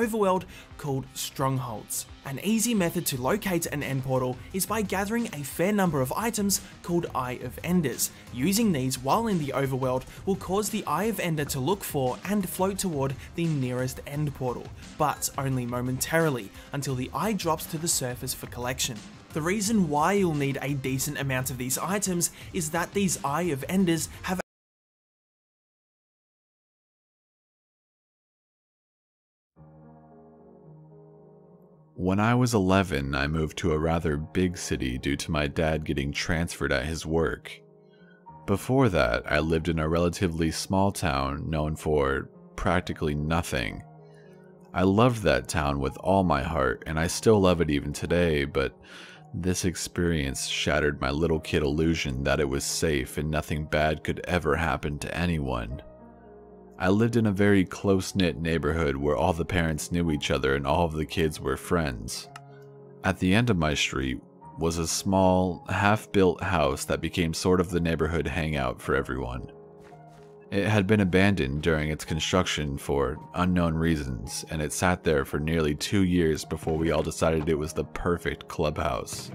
overworld called strongholds. An easy method to locate an end portal is by gathering a fair number of items called Eye of Enders. Using these while in the overworld will cause the Eye of Ender to look for and float toward the nearest end portal, but only momentarily, until the eye drops to the surface for collection. The reason why you'll need a decent amount of these items is that these Eye of Enders have When I was 11, I moved to a rather big city due to my dad getting transferred at his work. Before that, I lived in a relatively small town known for practically nothing. I loved that town with all my heart, and I still love it even today, but this experience shattered my little kid illusion that it was safe and nothing bad could ever happen to anyone. I lived in a very close-knit neighborhood where all the parents knew each other and all of the kids were friends. At the end of my street was a small, half-built house that became sort of the neighborhood hangout for everyone. It had been abandoned during its construction for unknown reasons, and it sat there for nearly 2 years before we all decided it was the perfect clubhouse.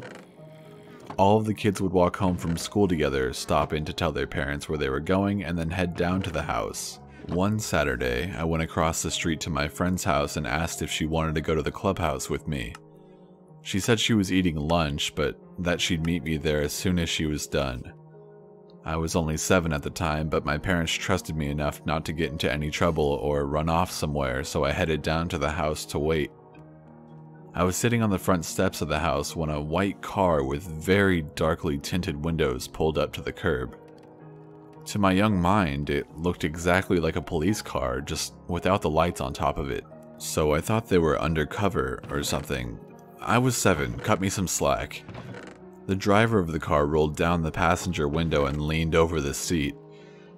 All of the kids would walk home from school together, stop in to tell their parents where they were going, and then head down to the house. One Saturday, I went across the street to my friend's house and asked if she wanted to go to the clubhouse with me. She said she was eating lunch, but that she'd meet me there as soon as she was done. I was only 7 at the time, but my parents trusted me enough not to get into any trouble or run off somewhere, so I headed down to the house to wait. I was sitting on the front steps of the house when a white car with very darkly tinted windows pulled up to the curb. To my young mind, it looked exactly like a police car, just without the lights on top of it. So I thought they were undercover or something. I was 7, cut me some slack. The driver of the car rolled down the passenger window and leaned over the seat,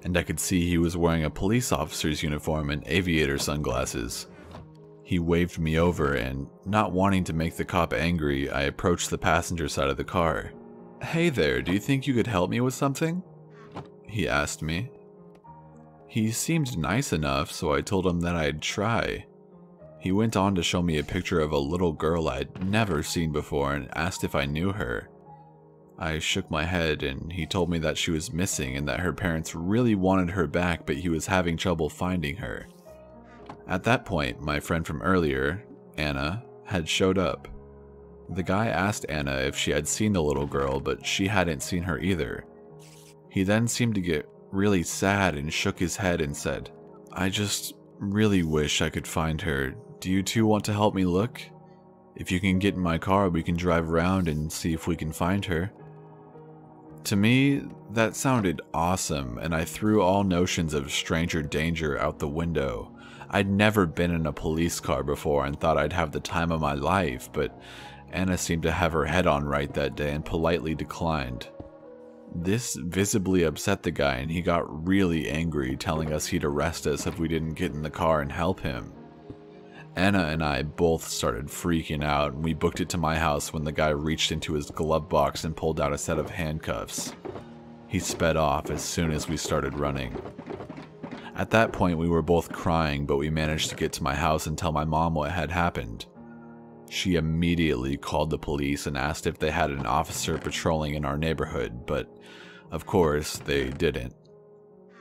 and I could see he was wearing a police officer's uniform and aviator sunglasses. He waved me over, and not wanting to make the cop angry, I approached the passenger side of the car. "Hey there, do you think you could help me with something?" he asked me. He seemed nice enough, so I told him that I'd try. He went on to show me a picture of a little girl I'd never seen before and asked if I knew her. I shook my head, and he told me that she was missing and that her parents really wanted her back, but he was having trouble finding her. At that point, my friend from earlier, Anna, had showed up. The guy asked Anna if she had seen the little girl, but she hadn't seen her either. He then seemed to get really sad and shook his head and said, "I just really wish I could find her. Do you two want to help me look? If you can get in my car, we can drive around and see if we can find her." To me, that sounded awesome, and I threw all notions of stranger danger out the window. I'd never been in a police car before and thought I'd have the time of my life, but Anna seemed to have her head on right that day and politely declined. This visibly upset the guy, and he got really angry, telling us he'd arrest us if we didn't get in the car and help him. Anna and I both started freaking out, and we booked it to my house when the guy reached into his glove box and pulled out a set of handcuffs. He sped off as soon as we started running. At that point, we were both crying, but we managed to get to my house and tell my mom what had happened. She immediately called the police and asked if they had an officer patrolling in our neighborhood, but of course they didn't.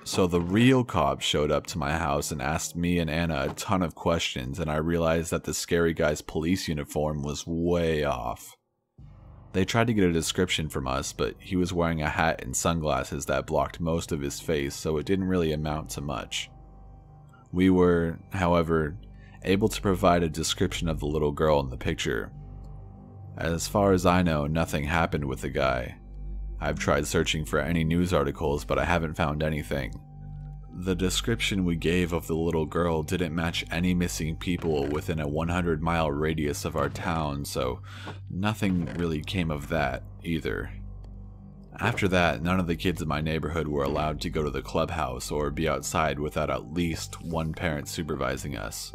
So the real cops showed up to my house and asked me and Anna a ton of questions, and I realized that the scary guy's police uniform was way off. They tried to get a description from us, but he was wearing a hat and sunglasses that blocked most of his face, so it didn't really amount to much. We were, however, able to provide a description of the little girl in the picture. As far as I know, nothing happened with the guy. I've tried searching for any news articles, but I haven't found anything. The description we gave of the little girl didn't match any missing people within a 100-mile radius of our town, so nothing really came of that either. After that, none of the kids in my neighborhood were allowed to go to the clubhouse or be outside without at least one parent supervising us.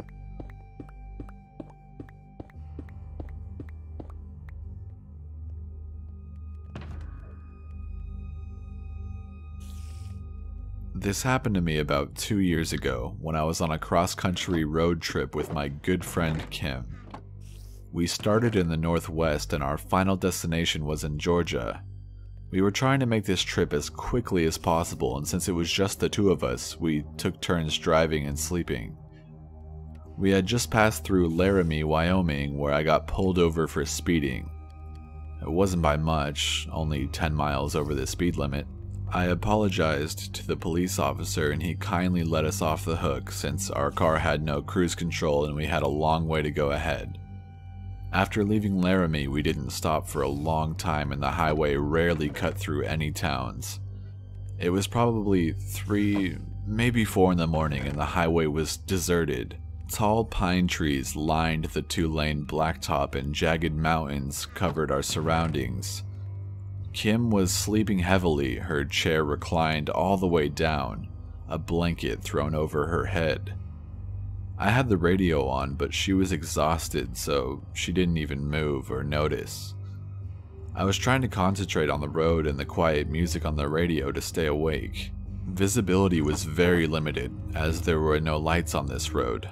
This happened to me about 2 years ago when I was on a cross-country road trip with my good friend Kim. We started in the Northwest and our final destination was in Georgia. We were trying to make this trip as quickly as possible, and since it was just the two of us, we took turns driving and sleeping. We had just passed through Laramie, Wyoming, where I got pulled over for speeding. It wasn't by much, only 10 miles over the speed limit. I apologized to the police officer and he kindly let us off the hook since our car had no cruise control and we had a long way to go ahead. After leaving Laramie, we didn't stop for a long time and the highway rarely cut through any towns. It was probably 3, maybe 4 in the morning and the highway was deserted. Tall pine trees lined the 2-lane blacktop and jagged mountains covered our surroundings. Kim was sleeping heavily, her chair reclined all the way down, a blanket thrown over her head. I had the radio on, but she was exhausted, so she didn't even move or notice. I was trying to concentrate on the road and the quiet music on the radio to stay awake. Visibility was very limited, as there were no lights on this road.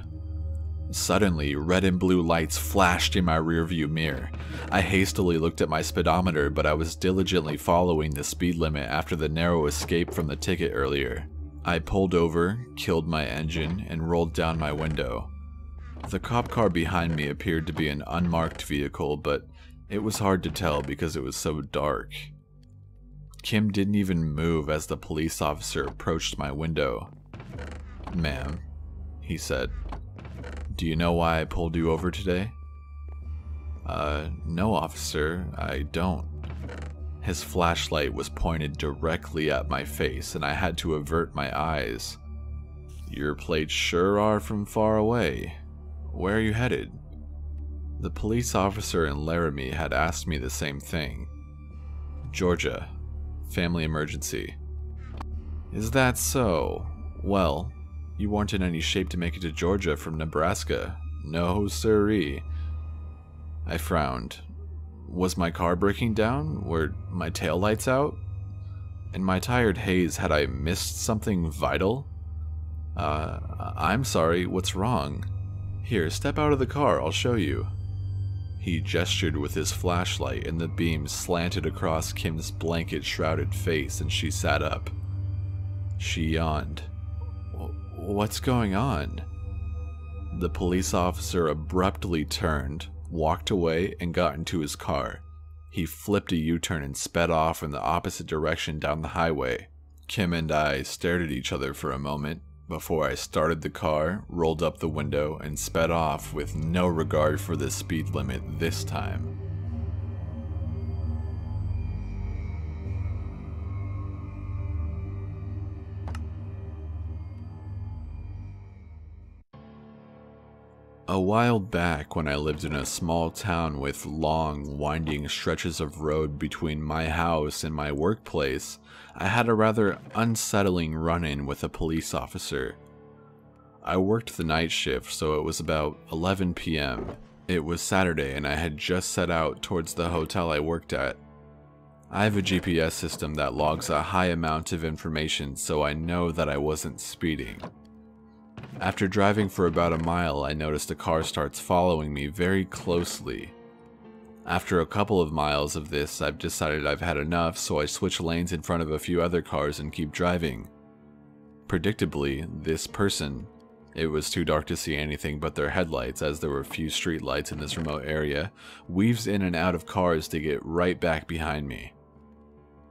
Suddenly, red and blue lights flashed in my rearview mirror. I hastily looked at my speedometer, but I was diligently following the speed limit after the narrow escape from the ticket earlier. I pulled over, killed my engine, and rolled down my window. The cop car behind me appeared to be an unmarked vehicle, but it was hard to tell because it was so dark. Kim didn't even move as the police officer approached my window. "Ma'am," he said, "do you know why I pulled you over today?" No, officer, I don't." His flashlight was pointed directly at my face and I had to avert my eyes. "Your plates sure are from far away. Where are you headed?" The police officer in Laramie had asked me the same thing. "Georgia. Family emergency." "Is that so? Well, you weren't in any shape to make it to Georgia from Nebraska. No siree." I frowned. Was my car breaking down? Were my taillights out? In my tired haze, had I missed something vital? I'm sorry, what's wrong?" "Here, step out of the car, I'll show you." He gestured with his flashlight and the beam slanted across Kim's blanket-shrouded face and she sat up. She yawned. "What's going on?" The police officer abruptly turned, walked away, and got into his car. He flipped a U-turn and sped off in the opposite direction down the highway. Kim and I stared at each other for a moment before I started the car, rolled up the window, and sped off with no regard for the speed limit this time. A while back, when I lived in a small town with long, winding stretches of road between my house and my workplace, I had a rather unsettling run-in with a police officer. I worked the night shift, so it was about 11 p.m. It was Saturday and I had just set out towards the hotel I worked at. I have a GPS system that logs a high amount of information, so I know that I wasn't speeding. After driving for about a mile, I noticed a car starts following me very closely. After a couple of miles of this, I've decided I've had enough, so I switch lanes in front of a few other cars and keep driving. Predictably, this person, it was too dark to see anything but their headlights as there were few street lights in this remote area, weaves in and out of cars to get right back behind me.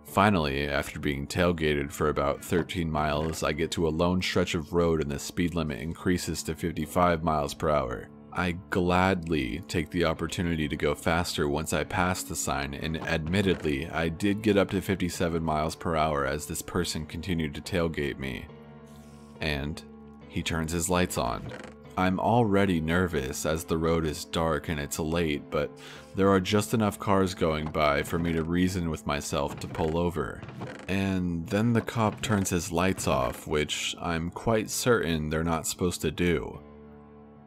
Finally, after being tailgated for about 13 miles, I get to a lone stretch of road and the speed limit increases to 55 miles per hour. I gladly take the opportunity to go faster once I pass the sign, and admittedly, I did get up to 57 miles per hour as this person continued to tailgate me. And he turns his lights on. I'm already nervous as the road is dark and it's late, but there are just enough cars going by for me to reason with myself to pull over. And then the cop turns his lights off, which I'm quite certain they're not supposed to do.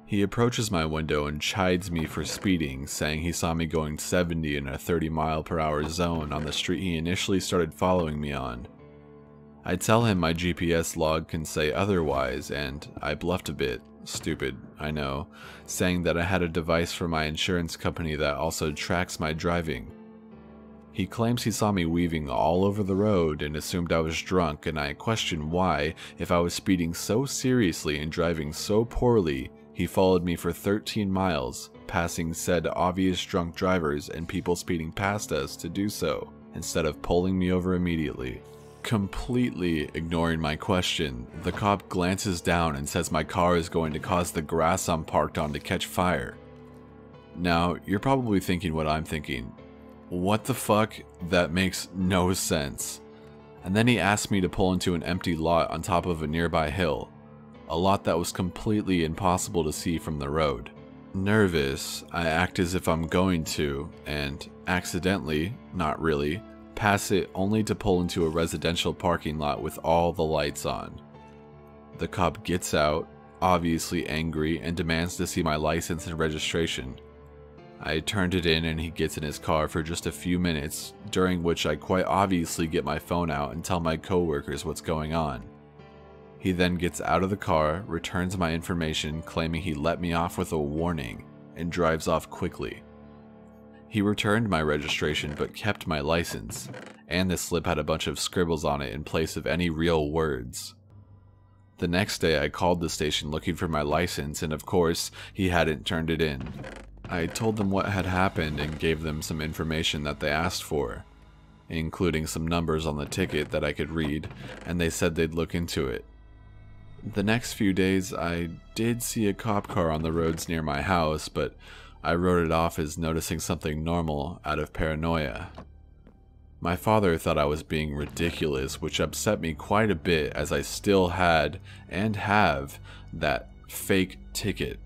He approaches my window and chides me for speeding, saying he saw me going 70 in a 30 mile per hour zone on the street he initially started following me on. I tell him my GPS log can say otherwise, and I bluffed a bit. Stupid, I know, saying that I had a device from my insurance company that also tracks my driving. He claims he saw me weaving all over the road and assumed I was drunk, and I questioned why, if I was speeding so seriously and driving so poorly, he followed me for 13 miles, passing said obvious drunk drivers and people speeding past us to do so, instead of pulling me over immediately. Completely ignoring my question, the cop glances down and says my car is going to cause the grass I'm parked on to catch fire. Now, you're probably thinking what I'm thinking. What the fuck? That makes no sense. And then he asked me to pull into an empty lot on top of a nearby hill, a lot that was completely impossible to see from the road. Nervous, I act as if I'm going to, and accidentally, not really, pass it only to pull into a residential parking lot with all the lights on. The cop gets out, obviously angry, and demands to see my license and registration. I turned it in and he gets in his car for just a few minutes, during which I quite obviously get my phone out and tell my coworkers what's going on. He then gets out of the car, returns my information claiming he let me off with a warning, and drives off quickly. He returned my registration but kept my license, and the slip had a bunch of scribbles on it in place of any real words. The next day I called the station looking for my license, and of course, he hadn't turned it in. I told them what had happened and gave them some information that they asked for, including some numbers on the ticket that I could read, and they said they'd look into it. The next few days I did see a cop car on the roads near my house, but I wrote it off as noticing something normal out of paranoia. My father thought I was being ridiculous, which upset me quite a bit as I still had, and have, that fake ticket.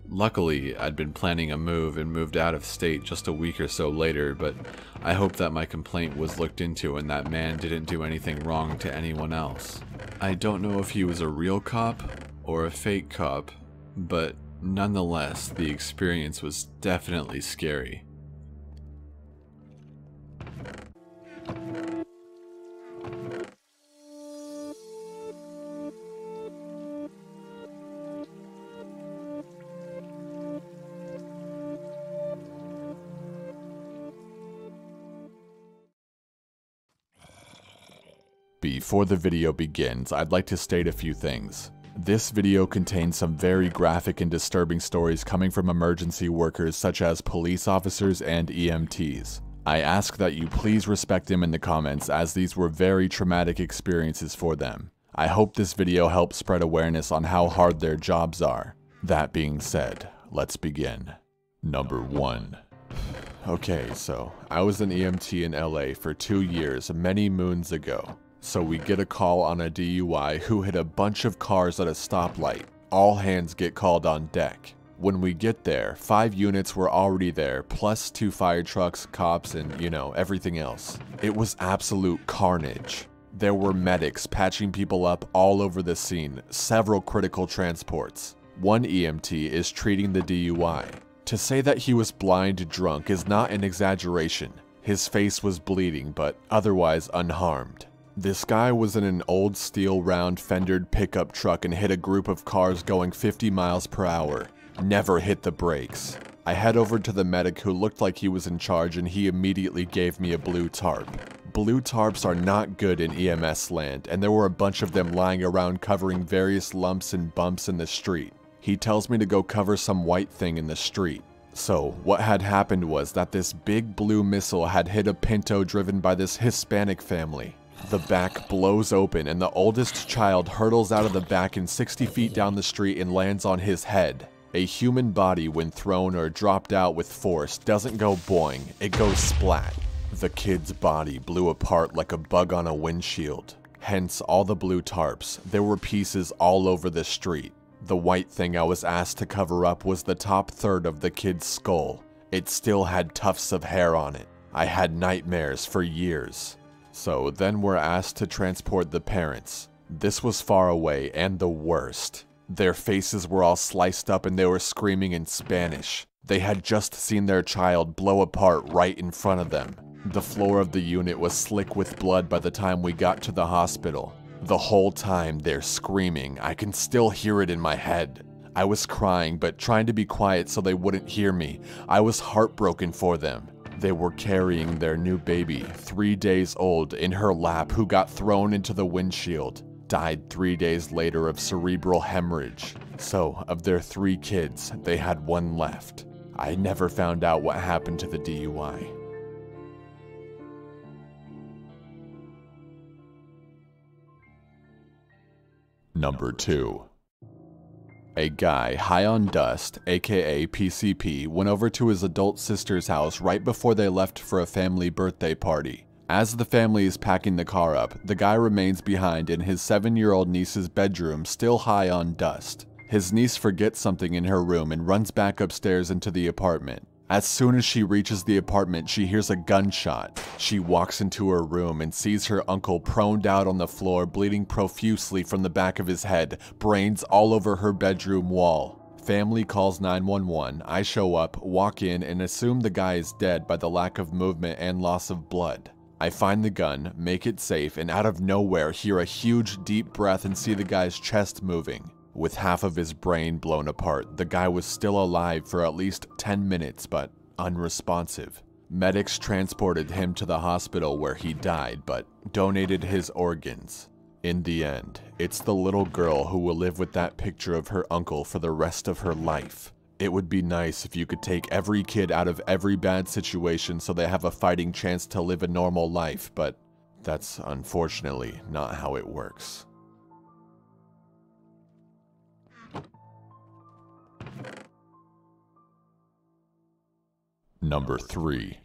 Luckily, I'd been planning a move and moved out of state just a week or so later, but I hope that my complaint was looked into and that man didn't do anything wrong to anyone else. I don't know if he was a real cop or a fake cop, but nonetheless, the experience was definitely scary. Before the video begins, I'd like to state a few things. This video contains some very graphic and disturbing stories coming from emergency workers such as police officers and EMTs. I ask that you please respect them in the comments, as these were very traumatic experiences for them. I hope this video helps spread awareness on how hard their jobs are. That being said, let's begin. Number 1. Okay, so I was an EMT in LA for 2 years many moons ago. So we get a call on a DUI who hit a bunch of cars at a stoplight. All hands get called on deck. When we get there, 5 units were already there, plus 2 fire trucks, cops, and, everything else. It was absolute carnage. There were medics patching people up all over the scene, several critical transports. One EMT is treating the DUI. To say that he was blind drunk is not an exaggeration. His face was bleeding, but otherwise unharmed. This guy was in an old steel round fendered pickup truck and hit a group of cars going 50 miles per hour. Never hit the brakes. I head over to the medic who looked like he was in charge, and he immediately gave me a blue tarp. Blue tarps are not good in EMS land, and there were a bunch of them lying around covering various lumps and bumps in the street. He tells me to go cover some white thing in the street. So, what had happened was that this big blue missile had hit a Pinto driven by this Hispanic family. The back blows open and the oldest child hurtles out of the back and 60 feet down the street and lands on his head. A human body, when thrown or dropped out with force, doesn't go boing, it goes splat. The kid's body blew apart like a bug on a windshield. Hence all the blue tarps. There were pieces all over the street. The white thing I was asked to cover up was the top third of the kid's skull. It still had tufts of hair on it. I had nightmares for years. So then we're asked to transport the parents. This was far away and the worst. Their faces were all sliced up and they were screaming in Spanish. They had just seen their child blow apart right in front of them. The floor of the unit was slick with blood by the time we got to the hospital. The whole time they're screaming, I can still hear it in my head. I was crying, but trying to be quiet so they wouldn't hear me. I was heartbroken for them. They were carrying their new baby, 3 days old, in her lap, who got thrown into the windshield. Died 3 days later of cerebral hemorrhage. So, of their 3 kids, they had 1 left. I never found out what happened to the DUI. Number 2. A guy high on dust, aka PCP, went over to his adult sister's house right before they left for a family birthday party. As the family is packing the car up, the guy remains behind in his 7-year-old niece's bedroom, still high on dust. His niece forgets something in her room and runs back upstairs into the apartment. As soon as she reaches the apartment, she hears a gunshot. She walks into her room and sees her uncle proned out on the floor, bleeding profusely from the back of his head, brains all over her bedroom wall. Family calls 911, I show up, walk in, and assume the guy is dead by the lack of movement and loss of blood. I find the gun, make it safe, and out of nowhere hear a huge deep breath and see the guy's chest moving. With half of his brain blown apart, the guy was still alive for at least 10 minutes, but unresponsive. Medics transported him to the hospital where he died, but donated his organs. In the end, it's the little girl who will live with that picture of her uncle for the rest of her life. It would be nice if you could take every kid out of every bad situation so they have a fighting chance to live a normal life, but that's unfortunately not how it works. Number 3.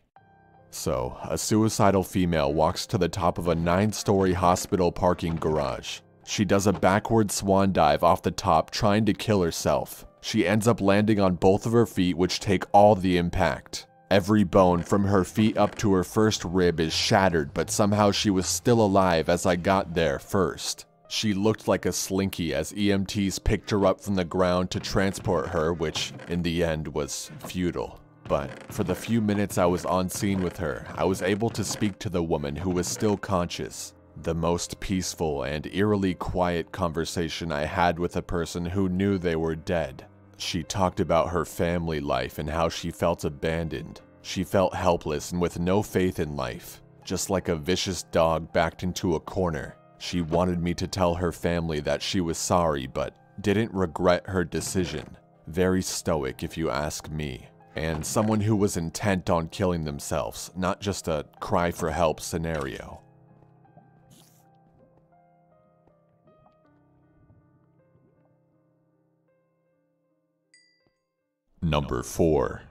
So, a suicidal female walks to the top of a 9-story hospital parking garage. She does a backward swan dive off the top, trying to kill herself. She ends up landing on both of her feet, which take all the impact. Every bone from her feet up to her first rib is shattered, but somehow she was still alive as I got there first. She looked like a slinky as EMTs picked her up from the ground to transport her, which in the end was futile. But for the few minutes I was on scene with her, I was able to speak to the woman who was still conscious. The most peaceful and eerily quiet conversation I had with a person who knew they were dead. She talked about her family life and how she felt abandoned. She felt helpless and with no faith in life, just like a vicious dog backed into a corner. She wanted me to tell her family that she was sorry, but didn't regret her decision. Very stoic if you ask me. And someone who was intent on killing themselves, not just a cry for help scenario. Number 4.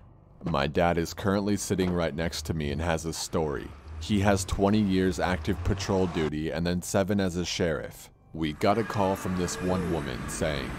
My dad is currently sitting right next to me and has a story. He has 20 years active patrol duty and then 7 as a sheriff. We got a call from this one woman saying,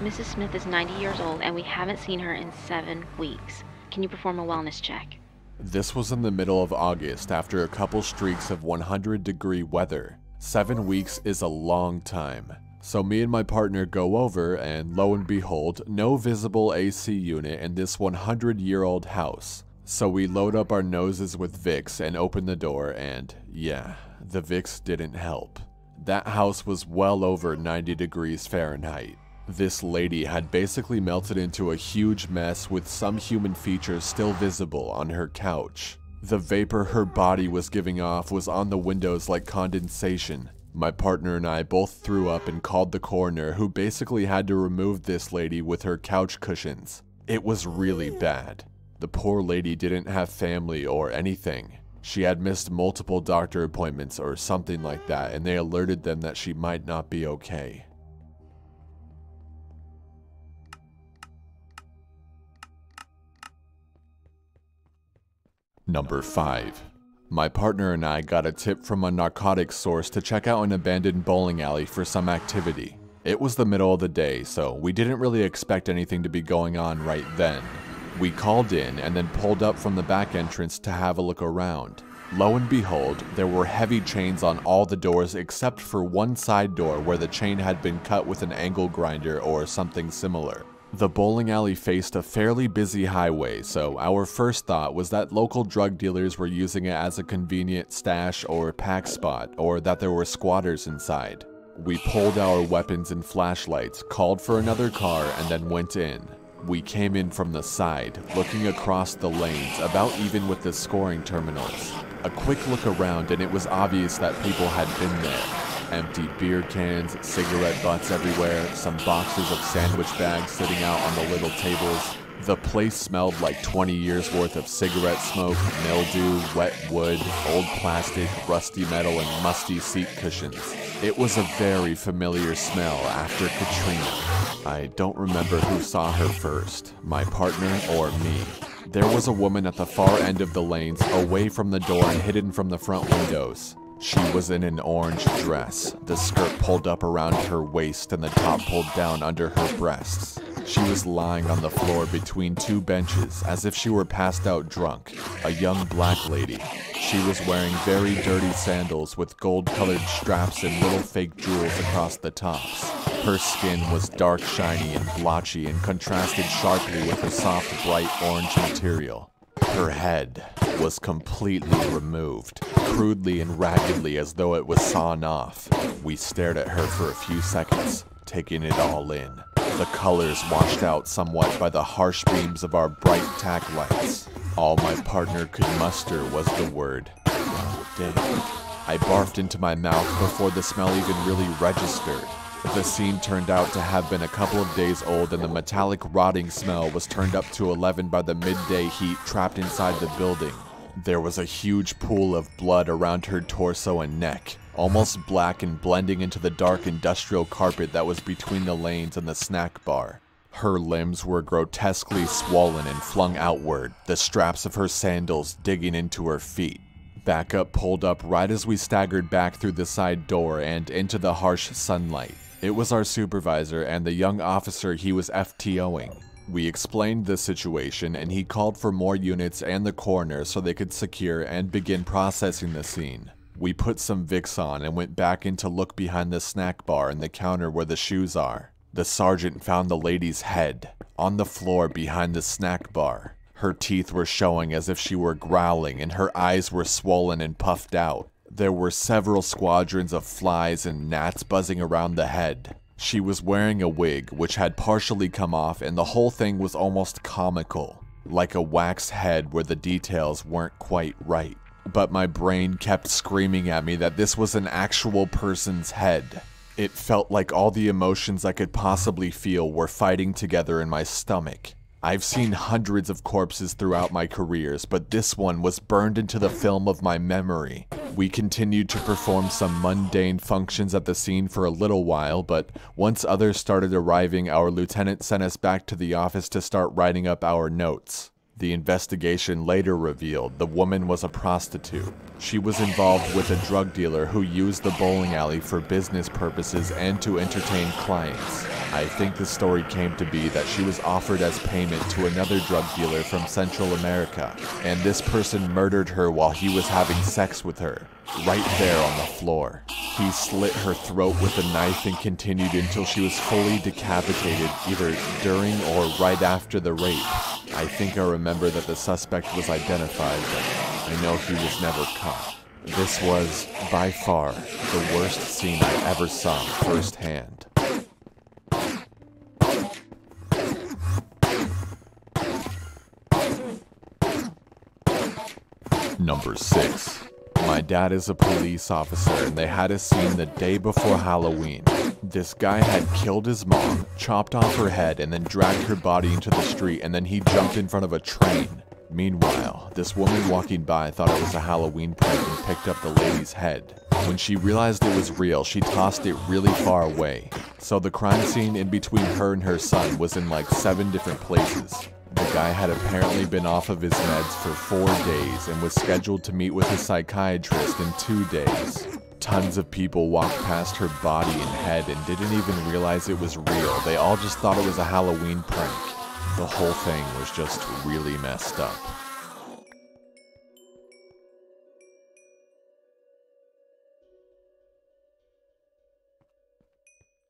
Mrs. Smith is 90 years old and we haven't seen her in 7 weeks. Can you perform a wellness check? This was in the middle of August after a couple streaks of 100-degree weather. 7 weeks is a long time. So me and my partner go over and lo and behold, no visible AC unit in this 100-year-old house. So we load up our noses with Vicks and open the door and yeah, the Vicks didn't help. That house was well over 90 degrees Fahrenheit. This lady had basically melted into a huge mess with some human features still visible on her couch. The vapor her body was giving off was on the windows like condensation. My partner and I both threw up and called the coroner, who basically had to remove this lady with her couch cushions. It was really bad. The poor lady didn't have family or anything. She had missed multiple doctor appointments or something like that, and they alerted them that she might not be okay. Number 5. My partner and I got a tip from a narcotics source to check out an abandoned bowling alley for some activity. It was the middle of the day, so we didn't really expect anything to be going on right then. We called in and then pulled up from the back entrance to have a look around. Lo and behold, there were heavy chains on all the doors except for one side door where the chain had been cut with an angle grinder or something similar. The bowling alley faced a fairly busy highway, so our first thought was that local drug dealers were using it as a convenient stash or pack spot, or that there were squatters inside. We pulled our weapons and flashlights, called for another car, and then went in. We came in from the side, looking across the lanes, about even with the scoring terminals. A quick look around and it was obvious that people had been there. Empty beer cans, cigarette butts everywhere, some boxes of sandwich bags sitting out on the little tables. The place smelled like 20 years worth of cigarette smoke, mildew, wet wood, old plastic, rusty metal, and musty seat cushions. It was a very familiar smell after Katrina. I don't remember who saw her first, my partner or me. There was a woman at the far end of the lanes, away from the door and hidden from the front windows. She was in an orange dress, the skirt pulled up around her waist and the top pulled down under her breasts. She was lying on the floor between two benches as if she were passed out drunk, a young black lady. She was wearing very dirty sandals with gold-colored straps and little fake jewels across the tops. Her skin was dark, shiny, and blotchy and contrasted sharply with the soft, bright orange material. Her head was completely removed, crudely and raggedly as though it was sawn off. We stared at her for a few seconds, taking it all in. The colors washed out somewhat by the harsh beams of our bright tack lights. All my partner could muster was the word, "Damn." I barfed into my mouth before the smell even really registered. The scene turned out to have been a couple of days old, and the metallic rotting smell was turned up to 11 by the midday heat trapped inside the building. There was a huge pool of blood around her torso and neck, almost black and blending into the dark industrial carpet that was between the lanes and the snack bar. Her limbs were grotesquely swollen and flung outward, the straps of her sandals digging into her feet. Backup pulled up right as we staggered back through the side door and into the harsh sunlight. It was our supervisor and the young officer he was FTOing. We explained the situation and he called for more units and the coroner so they could secure and begin processing the scene. We put some Vicks on and went back in to look behind the snack bar and the counter where the shoes are. The sergeant found the lady's head on the floor behind the snack bar. Her teeth were showing as if she were growling and her eyes were swollen and puffed out. There were several squadrons of flies and gnats buzzing around the head. She was wearing a wig, which had partially come off, and the whole thing was almost comical, like a wax head where the details weren't quite right. But my brain kept screaming at me that this was an actual person's head. It felt like all the emotions I could possibly feel were fighting together in my stomach. I've seen hundreds of corpses throughout my careers, but this one was burned into the film of my memory. We continued to perform some mundane functions at the scene for a little while, but once others started arriving, our lieutenant sent us back to the office to start writing up our notes. The investigation later revealed the woman was a prostitute. She was involved with a drug dealer who used the bowling alley for business purposes and to entertain clients. I think the story came to be that she was offered as payment to another drug dealer from Central America, and this person murdered her while he was having sex with her, right there on the floor. He slit her throat with a knife and continued until she was fully decapitated, either during or right after the rape. I think I remember that the suspect was identified, but I know he was never caught. This was, by far, the worst scene I ever saw firsthand. Number 6. My dad is a police officer and they had a scene the day before Halloween. This guy had killed his mom, chopped off her head, and then dragged her body into the street, and then he jumped in front of a train. Meanwhile, this woman walking by thought it was a Halloween prank and picked up the lady's head. When she realized it was real, she tossed it really far away. So the crime scene in between her and her son was in like 7 different places. The guy had apparently been off of his meds for 4 days and was scheduled to meet with a psychiatrist in 2 days. Tons of people walked past her body and head and didn't even realize it was real. They all just thought it was a Halloween prank. The whole thing was just really messed up.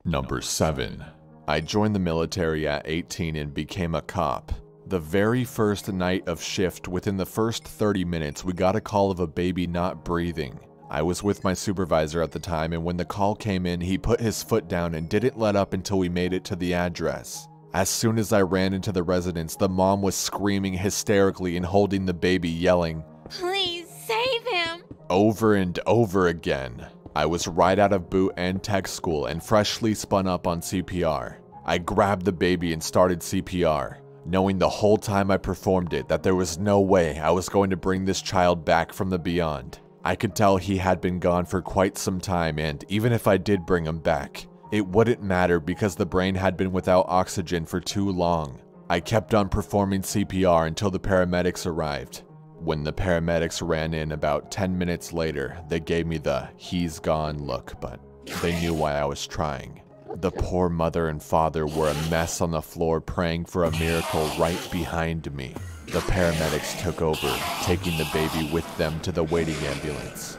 Number 7. I joined the military at 18 and became a cop. The very first night of shift, within the first 30 minutes, we got a call of a baby not breathing. I was with my supervisor at the time, and when the call came in, he put his foot down and didn't let up until we made it to the address. As soon as I ran into the residence, the mom was screaming hysterically and holding the baby, yelling, "Please save him!" over and over again. I was right out of boot and tech school and freshly spun up on CPR. I grabbed the baby and started CPR, knowing the whole time I performed it that there was no way I was going to bring this child back from the beyond. I could tell he had been gone for quite some time, and even if I did bring him back, it wouldn't matter because the brain had been without oxygen for too long. I kept on performing CPR until the paramedics arrived. When the paramedics ran in about 10 minutes later, they gave me the "he's gone" look, but they knew why I was trying. The poor mother and father were a mess on the floor praying for a miracle right behind me. The paramedics took over, taking the baby with them to the waiting ambulance.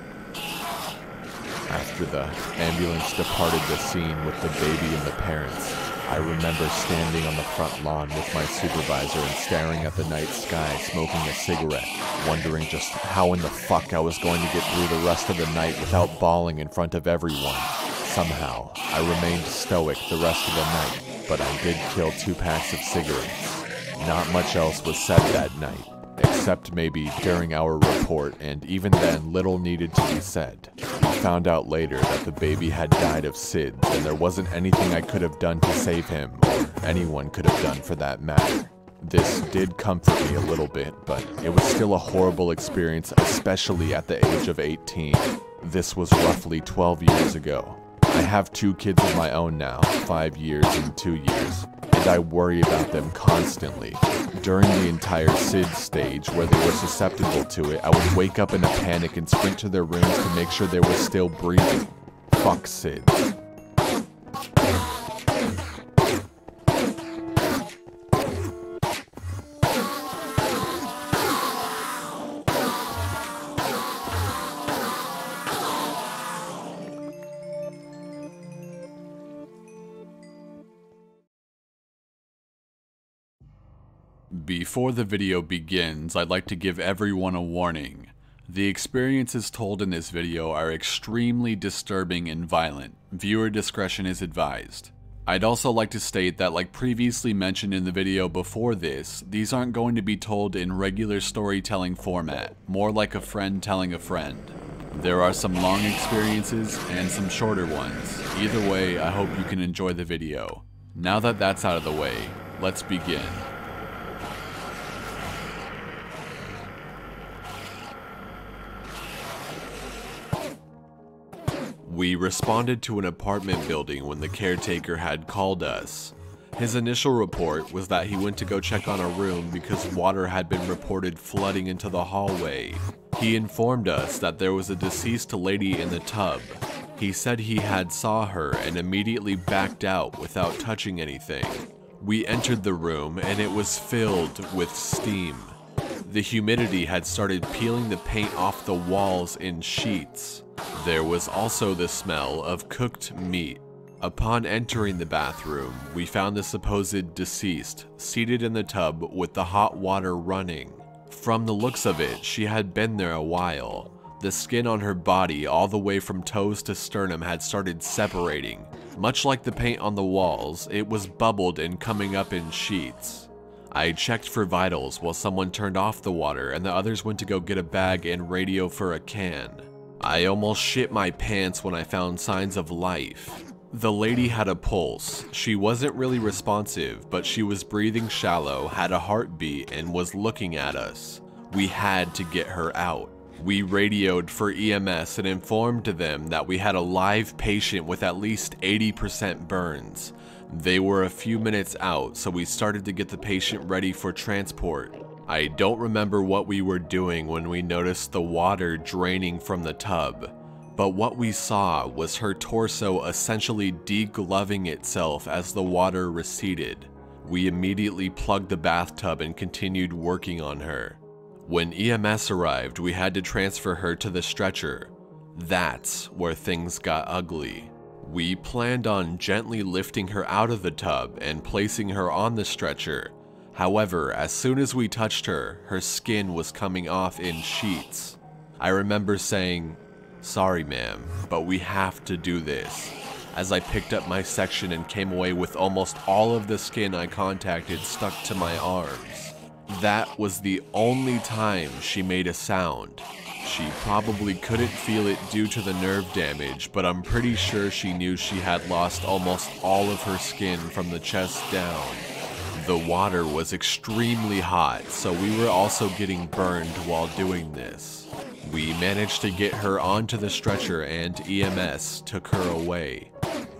After the ambulance departed the scene with the baby and the parents, I remember standing on the front lawn with my supervisor and staring at the night sky, smoking a cigarette, wondering just how in the fuck I was going to get through the rest of the night without bawling in front of everyone. Somehow, I remained stoic the rest of the night, but I did kill 2 packs of cigarettes. Not much else was said that night, except maybe during our report, and even then little needed to be said. We found out later that the baby had died of SIDS, and there wasn't anything I could have done to save him, or anyone could have done for that matter. This did comfort me a little bit, but it was still a horrible experience, especially at the age of 18. This was roughly 12 years ago. I have 2 kids of my own now, 5 years and 2 years, and I worry about them constantly. During the entire SIDS stage where they were susceptible to it, I would wake up in a panic and sprint to their rooms to make sure they were still breathing. Fuck SIDS. Before the video begins, I'd like to give everyone a warning. The experiences told in this video are extremely disturbing and violent. Viewer discretion is advised. I'd also like to state that, like previously mentioned in the video before this, these aren't going to be told in regular storytelling format, more like a friend telling a friend. There are some long experiences and some shorter ones. Either way, I hope you can enjoy the video. Now that that's out of the way, let's begin. We responded to an apartment building when the caretaker had called us. His initial report was that he went to go check on a room because water had been reported flooding into the hallway. He informed us that there was a deceased lady in the tub. He said he had saw her and immediately backed out without touching anything. We entered the room and it was filled with steam. The humidity had started peeling the paint off the walls in sheets. There was also the smell of cooked meat. Upon entering the bathroom, we found the supposed deceased seated in the tub with the hot water running. From the looks of it, she had been there a while. The skin on her body all the way from toes to sternum had started separating. Much like the paint on the walls, it was bubbled and coming up in sheets. I checked for vitals while someone turned off the water and the others went to go get a bag and radio for a can. I almost shit my pants when I found signs of life. The lady had a pulse. She wasn't really responsive, but she was breathing shallow, had a heartbeat, and was looking at us. We had to get her out. We radioed for EMS and informed them that we had a live patient with at least 80% burns. They were a few minutes out, so we started to get the patient ready for transport. I don't remember what we were doing when we noticed the water draining from the tub, but what we saw was her torso essentially degloving itself as the water receded. We immediately plugged the bathtub and continued working on her. When EMS arrived, we had to transfer her to the stretcher. That's where things got ugly. We planned on gently lifting her out of the tub and placing her on the stretcher. However, as soon as we touched her, her skin was coming off in sheets. I remember saying, "Sorry ma'am, but we have to do this," as I picked up my section and came away with almost all of the skin I contacted stuck to my arms. That was the only time she made a sound. She probably couldn't feel it due to the nerve damage, but I'm pretty sure she knew she had lost almost all of her skin from the chest down. The water was extremely hot, so we were also getting burned while doing this. We managed to get her onto the stretcher and EMS took her away.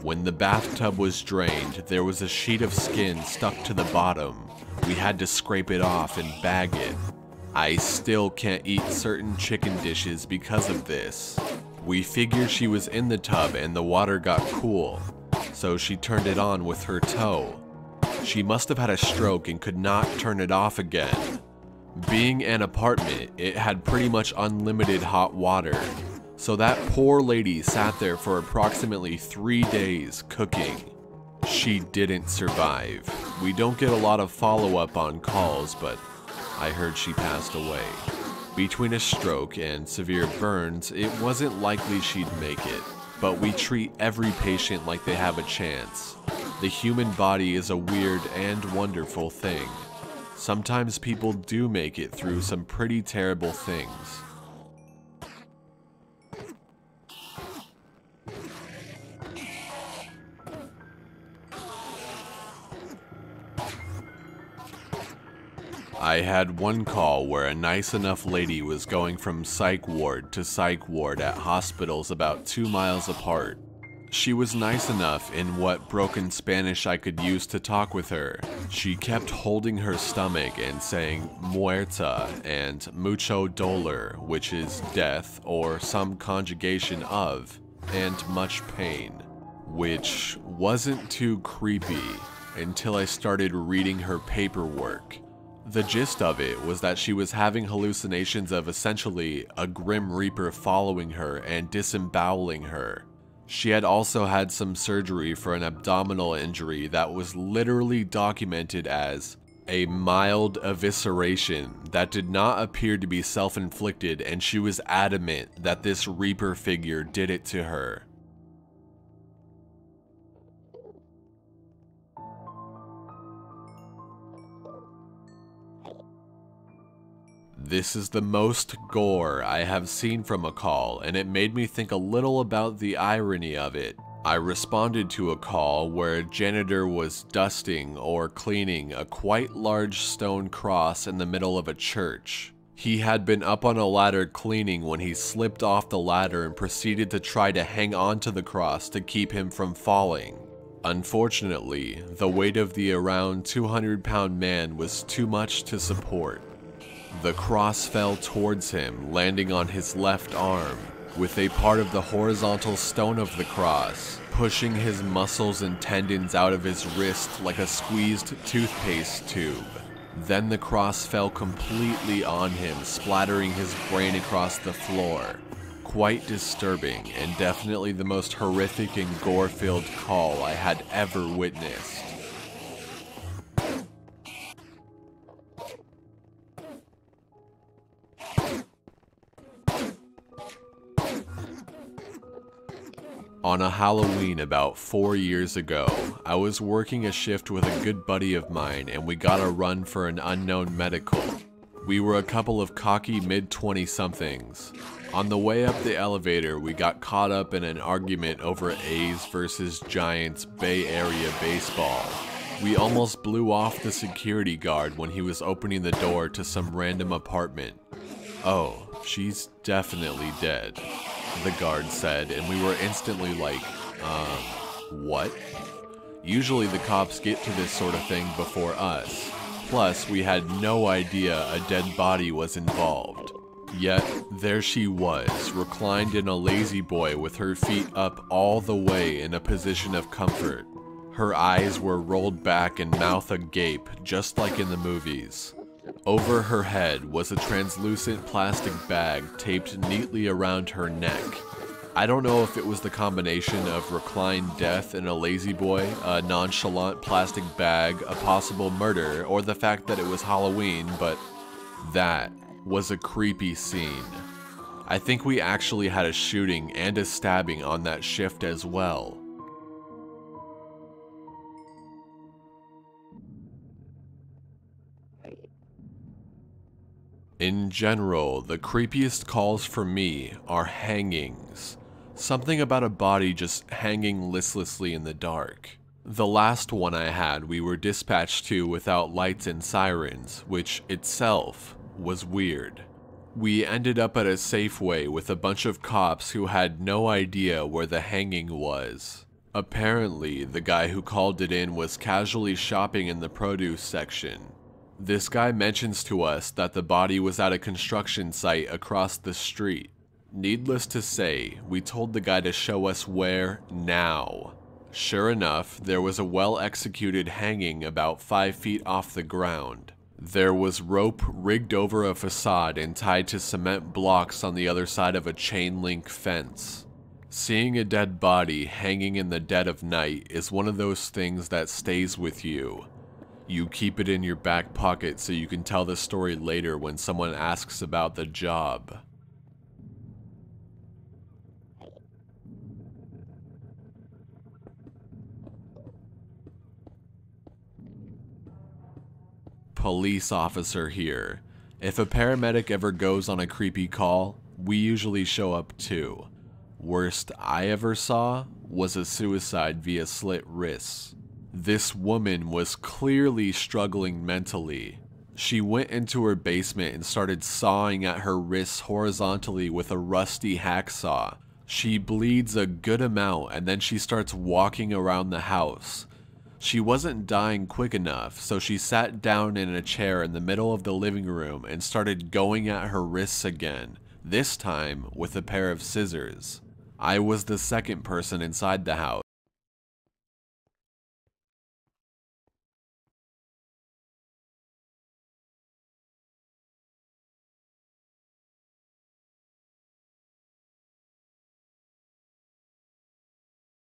When the bathtub was drained, there was a sheet of skin stuck to the bottom. We had to scrape it off and bag it. I still can't eat certain chicken dishes because of this. We figured she was in the tub and the water got cool, so she turned it on with her toe. She must have had a stroke and could not turn it off again. Being an apartment, it had pretty much unlimited hot water, so that poor lady sat there for approximately 3 days cooking. She didn't survive. We don't get a lot of follow-up on calls, but I heard she passed away. Between a stroke and severe burns, it wasn't likely she'd make it, but we treat every patient like they have a chance. The human body is a weird and wonderful thing. Sometimes people do make it through some pretty terrible things. I had one call where a nice enough lady was going from psych ward to psych ward at hospitals about 2 miles apart. She was nice enough in what broken Spanish I could use to talk with her. She kept holding her stomach and saying muerta and mucho dolor, which is death or some conjugation of, and much pain, which wasn't too creepy until I started reading her paperwork. The gist of it was that she was having hallucinations of essentially a Grim Reaper following her and disemboweling her. She had also had some surgery for an abdominal injury that was literally documented as a mild evisceration that did not appear to be self-inflicted, and she was adamant that this Reaper figure did it to her. This is the most gore I have seen from a call, and it made me think a little about the irony of it. I responded to a call where a janitor was dusting or cleaning a quite large stone cross in the middle of a church. He had been up on a ladder cleaning when he slipped off the ladder and proceeded to try to hang onto the cross to keep him from falling. Unfortunately, the weight of the around 200-pound man was too much to support. The cross fell towards him, landing on his left arm, with a part of the horizontal stone of the cross pushing his muscles and tendons out of his wrist like a squeezed toothpaste tube. Then the cross fell completely on him, splattering his brain across the floor. Quite disturbing, and definitely the most horrific and gore-filled call I had ever witnessed. On a Halloween about 4 years ago, I was working a shift with a good buddy of mine and we got a run for an unknown medical. We were a couple of cocky mid-20-somethings. On the way up the elevator, we got caught up in an argument over A's versus Giants Bay Area baseball. We almost blew off the security guard when he was opening the door to some random apartment. "Oh, she's definitely dead," the guard said, and we were instantly like, what? Usually the cops get to this sort of thing before us. Plus, we had no idea a dead body was involved. Yet, there she was, reclined in a lazy boy with her feet up all the way in a position of comfort. Her eyes were rolled back and mouth agape, just like in the movies. Over her head was a translucent plastic bag taped neatly around her neck. I don't know if it was the combination of reclined death in a lazy boy, a nonchalant plastic bag, a possible murder, or the fact that it was Halloween, but that was a creepy scene. I think we actually had a shooting and a stabbing on that shift as well. In general, the creepiest calls for me are hangings. Something about a body just hanging listlessly in the dark. The last one I had we were dispatched to without lights and sirens, which itself was weird. We ended up at a Safeway with a bunch of cops who had no idea where the hanging was. Apparently, the guy who called it in was casually shopping in the produce section. This guy mentions to us that the body was at a construction site across the street. Needless to say, we told the guy to show us where now. Sure enough, there was a well-executed hanging about 5 feet off the ground. There was rope rigged over a facade and tied to cement blocks on the other side of a chain-link fence. Seeing a dead body hanging in the dead of night is one of those things that stays with you. You keep it in your back pocket so you can tell the story later when someone asks about the job. Police officer here. If a paramedic ever goes on a creepy call, we usually show up too. Worst I ever saw was a suicide via slit wrists. This woman was clearly struggling mentally. She went into her basement and started sawing at her wrists horizontally with a rusty hacksaw. She bleeds a good amount and then she starts walking around the house. She wasn't dying quick enough, so she sat down in a chair in the middle of the living room and started going at her wrists again, this time with a pair of scissors. I was the second person inside the house.